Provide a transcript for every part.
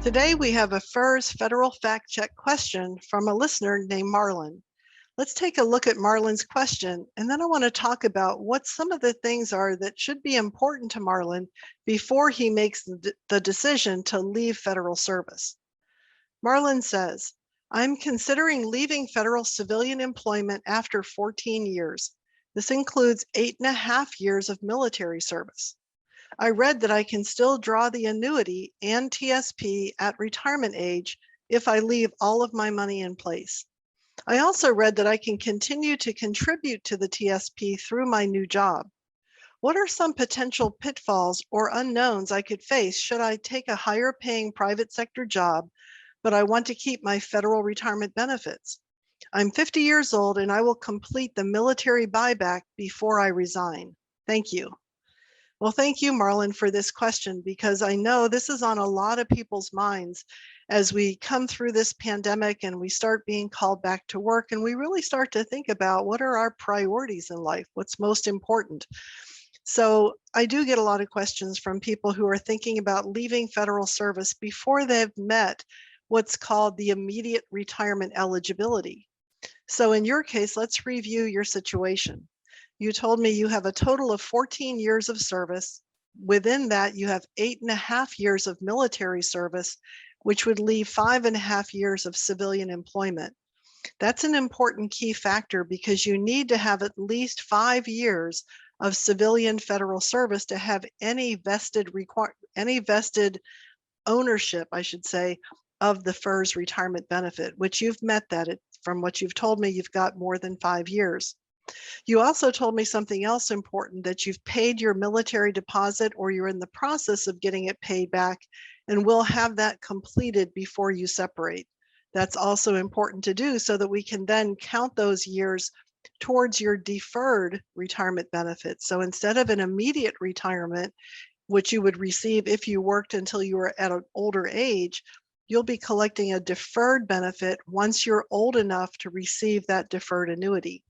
Today we have a FERS federal fact check question from a listener named Marlon. Let's take a look at Marlon's question, and then I want to talk about what some of the things are that should be important to Marlon before he makes the decision to leave federal service. Marlon says, I'm considering leaving federal civilian employment after 14 years. This includes 8.5 years of military service. I read that I can still draw the annuity and TSP at retirement age if I leave all of my money in place. I also read that I can continue to contribute to the TSP through my new job. What are some potential pitfalls or unknowns I could face should I take a higher paying private sector job, but I want to keep my federal retirement benefits? I'm 50 years old and I will complete the military buyback before I resign. Thank you. Well, thank you, Marlon, for this question, because I know this is on a lot of people's minds as we come through this pandemic and we start being called back to work, and we really start to think about what are our priorities in life, what's most important. So I do get a lot of questions from people who are thinking about leaving federal service before they've met what's called the immediate retirement eligibility. So in your case, let's review your situation. You told me you have a total of 14 years of service. Within that, you have 8.5 years of military service, which would leave 5.5 years of civilian employment. That's an important key factor because you need to have at least 5 years of civilian federal service to have any vested ownership, I should say, of the FERS retirement benefit, which you've met that. From what you've told me, you've got more than 5 years. You also told me something else important, that you've paid your military deposit or you're in the process of getting it paid back, and we'll have that completed before you separate. That's also important to do so that we can then count those years towards your deferred retirement benefits. So instead of an immediate retirement, which you would receive if you worked until you were at an older age, you'll be collecting a deferred benefit once you're old enough to receive that deferred annuity.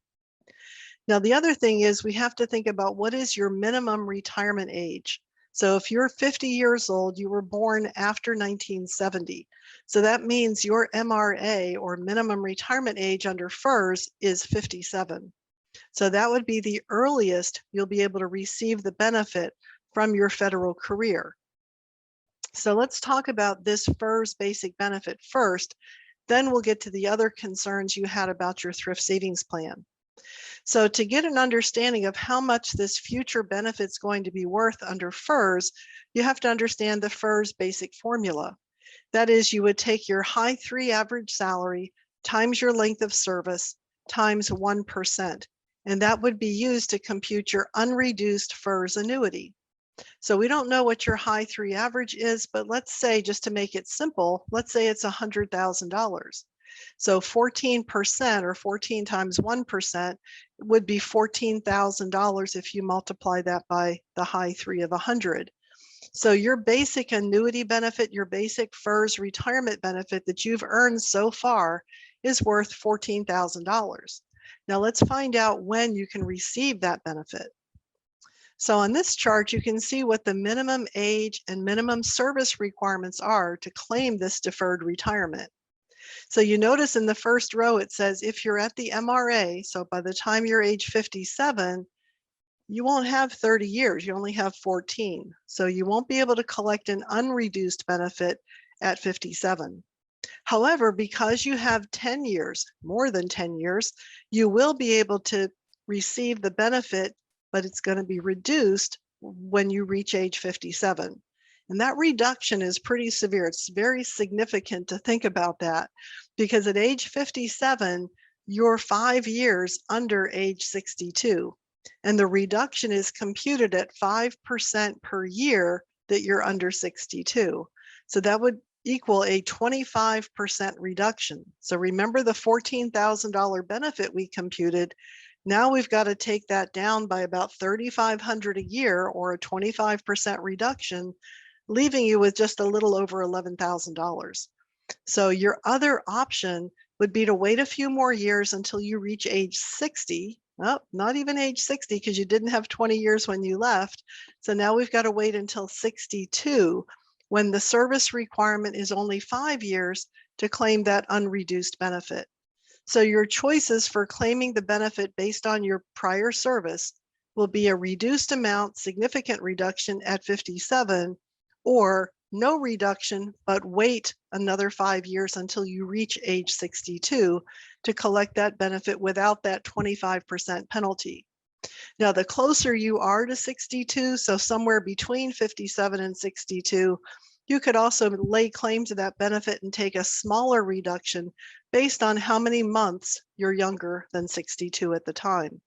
Now, the other thing is we have to think about what is your minimum retirement age. So if you're 50 years old, you were born after 1970. So that means your MRA, or minimum retirement age under FERS, is 57. So that would be the earliest you'll be able to receive the benefit from your federal career. So let's talk about this FERS basic benefit first, then we'll get to the other concerns you had about your thrift savings plan. So to get an understanding of how much this future benefit's going to be worth under FERS, you have to understand the FERS basic formula. That is, you would take your high 3 average salary times your length of service times 1%, and that would be used to compute your unreduced FERS annuity. So we don't know what your high 3 average is, but let's say, just to make it simple, let's say it's $100,000. So 14%, or 14 times 1%, would be $14,000 if you multiply that by the high 3 of 100. So your basic annuity benefit, your basic FERS retirement benefit that you've earned so far is worth $14,000. Now let's find out when you can receive that benefit. So on this chart, you can see what the minimum age and minimum service requirements are to claim this deferred retirement. So you notice in the first row, it says if you're at the MRA, so by the time you're age 57, you won't have 30 years, you only have 14. So you won't be able to collect an unreduced benefit at 57. However, because you have 10 years, more than 10 years, you will be able to receive the benefit, but it's going to be reduced when you reach age 57. And that reduction is pretty severe. It's very significant to think about that, because at age 57, you're 5 years under age 62. And the reduction is computed at 5% per year that you're under 62. So that would equal a 25% reduction. So remember the $14,000 benefit we computed. Now we've got to take that down by about $3,500 a year, or a 25% reduction, leaving you with just a little over $11,000. So your other option would be to wait a few more years until you reach age 60. Oh, not even age 60, because you didn't have 20 years when you left. So now we've got to wait until 62 when the service requirement is only 5 years to claim that unreduced benefit. So your choices for claiming the benefit based on your prior service will be a reduced amount, significant reduction at 57, or no reduction, but wait another 5 years until you reach age 62 to collect that benefit without that 25% penalty. Now, the closer you are to 62, so somewhere between 57 and 62, you could also lay claim to that benefit and take a smaller reduction based on how many months you're younger than 62 at the time.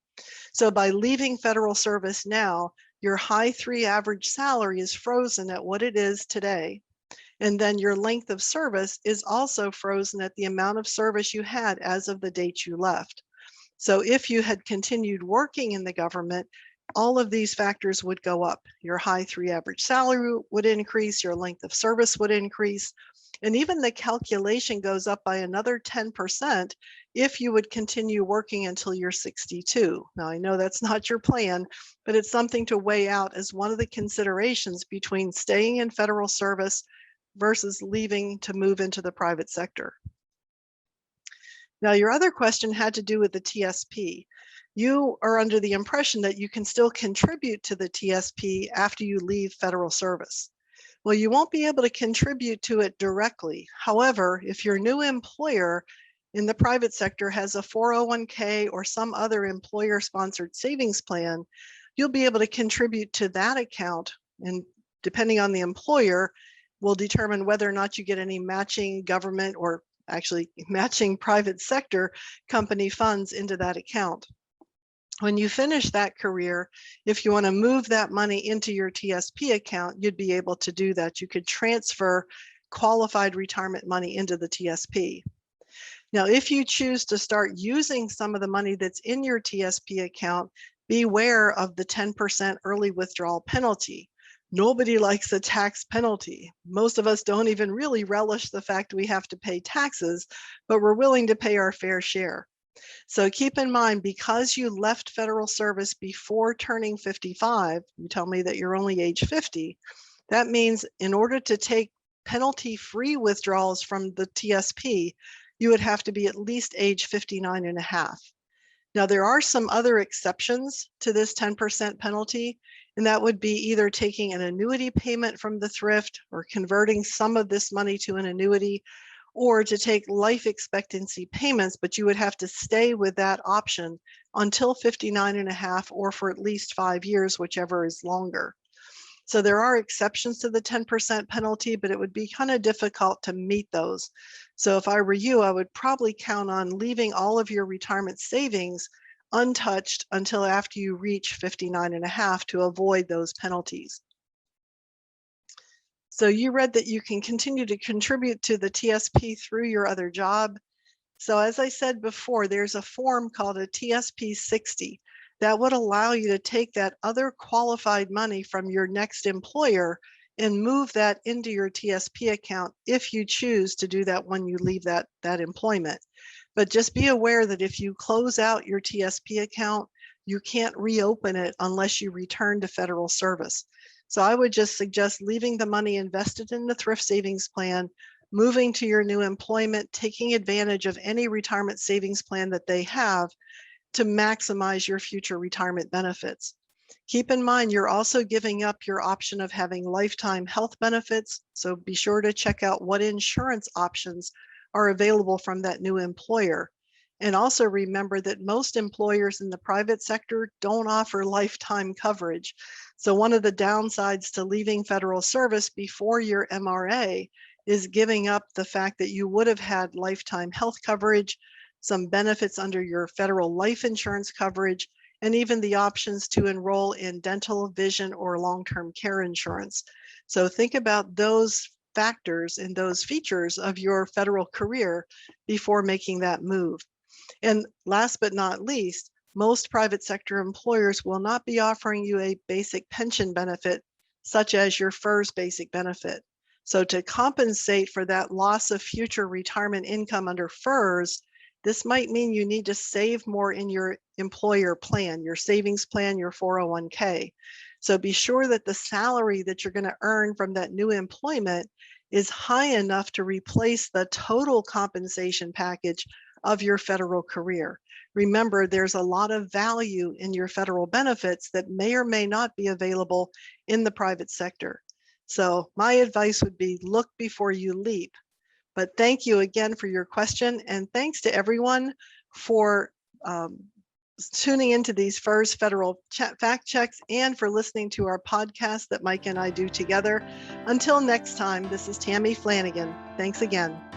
So by leaving federal service now, your high 3 average salary is frozen at what it is today. And then your length of service is also frozen at the amount of service you had as of the date you left. So if you had continued working in the government, all of these factors would go up. Your high 3 average salary would increase, your length of service would increase, and even the calculation goes up by another 10% if you would continue working until you're 62. Now, I know that's not your plan, but it's something to weigh out as one of the considerations between staying in federal service versus leaving to move into the private sector. Now, your other question had to do with the TSP. You are under the impression that you can still contribute to the TSP after you leave federal service. Well, you won't be able to contribute to it directly. However, if your new employer in the private sector has a 401k or some other employer-sponsored savings plan, you'll be able to contribute to that account, and depending on the employer, will determine whether or not you get any matching government or actually matching private sector company funds into that account. When you finish that career, if you want to move that money into your TSP account, you'd be able to do that. You could transfer qualified retirement money into the TSP. Now, if you choose to start using some of the money that's in your TSP account, beware of the 10% early withdrawal penalty. Nobody likes a tax penalty. Most of us don't even really relish the fact we have to pay taxes, but we're willing to pay our fair share. So keep in mind, because you left federal service before turning 55, you tell me that you're only age 50, that means in order to take penalty-free withdrawals from the TSP, you would have to be at least age 59 and a half. Now, there are some other exceptions to this 10% penalty, and that would be either taking an annuity payment from the thrift or converting some of this money to an annuity, or to take life expectancy payments, but you would have to stay with that option until 59 and a half or for at least 5 years, whichever is longer. So there are exceptions to the 10% penalty, but it would be kind of difficult to meet those. So if I were you, I would probably count on leaving all of your retirement savings untouched until after you reach 59 and a half to avoid those penalties. So you read that you can continue to contribute to the TSP through your other job. So as I said before, there's a form called a TSP 60 that would allow you to take that other qualified money from your next employer and move that into your TSP account if you choose to do that when you leave that employment. But just be aware that if you close out your TSP account, you can't reopen it unless you return to federal service. So I would just suggest leaving the money invested in the thrift savings plan, moving to your new employment, taking advantage of any retirement savings plan that they have to maximize your future retirement benefits. Keep in mind, you're also giving up your option of having lifetime health benefits. So be sure to check out what insurance options are available from that new employer. And also remember that most employers in the private sector don't offer lifetime coverage. So one of the downsides to leaving federal service before your MRA is giving up the fact that you would have had lifetime health coverage, some benefits under your federal life insurance coverage, and even the options to enroll in dental, vision, or long-term care insurance. So think about those factors and those features of your federal career before making that move. And last but not least, most private sector employers will not be offering you a basic pension benefit, such as your FERS basic benefit. So to compensate for that loss of future retirement income under FERS, This might mean you need to save more in your employer plan, your savings plan, your 401k. So be sure that the salary that you're going to earn from that new employment is high enough to replace the total compensation package of your federal career. Remember, there's a lot of value in your federal benefits that may or may not be available in the private sector. So my advice would be look before you leap. But thank you again for your question. And thanks to everyone for tuning into these FERS federal fact checks and for listening to our podcast that Mike and I do together. Until next time, this is Tammy Flanagan. Thanks again.